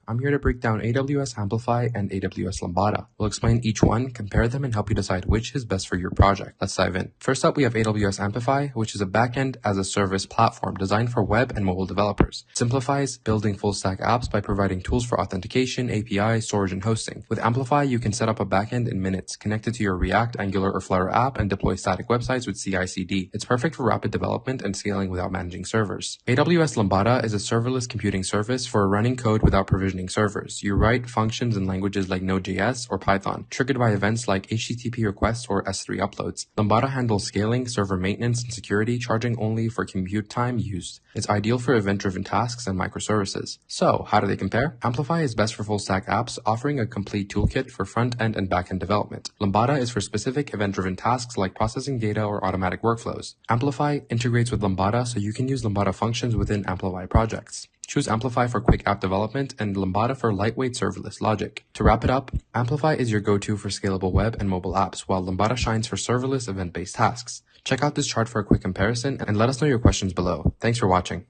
I'm here to break down AWS Amplify and AWS Lambda. We'll explain each one, compare them, and help you decide which is best for your project. Let's dive in. First up, we have AWS Amplify, which is a backend as a service platform designed for web and mobile developers. It simplifies building full-stack apps by providing tools for authentication, API, storage, and hosting. With Amplify, you can set up a backend in minutes, connect it to your React, Angular, or Flutter app, and deploy static websites with CI/CD. It's perfect for rapid development and scaling without managing servers. AWS Lambda is a serverless computing service for running code without provisioning servers. You write functions in languages like Node.js or Python, triggered by events like HTTP requests or S3 uploads. Lambda handles scaling, server maintenance, and security, charging only for compute time used. It's ideal for event-driven tasks and microservices. So, how do they compare? Amplify is best for full-stack apps, offering a complete toolkit for front-end and back-end development. Lambda is for specific event-driven tasks like processing data or automatic workflows. Amplify integrates with Lambda so you can use Lambda functions within Amplify projects. Choose Amplify for quick app development and Lambda for lightweight serverless logic. To wrap it up, Amplify is your go-to for scalable web and mobile apps, while Lambda shines for serverless event-based tasks. Check out this chart for a quick comparison and let us know your questions below. Thanks for watching.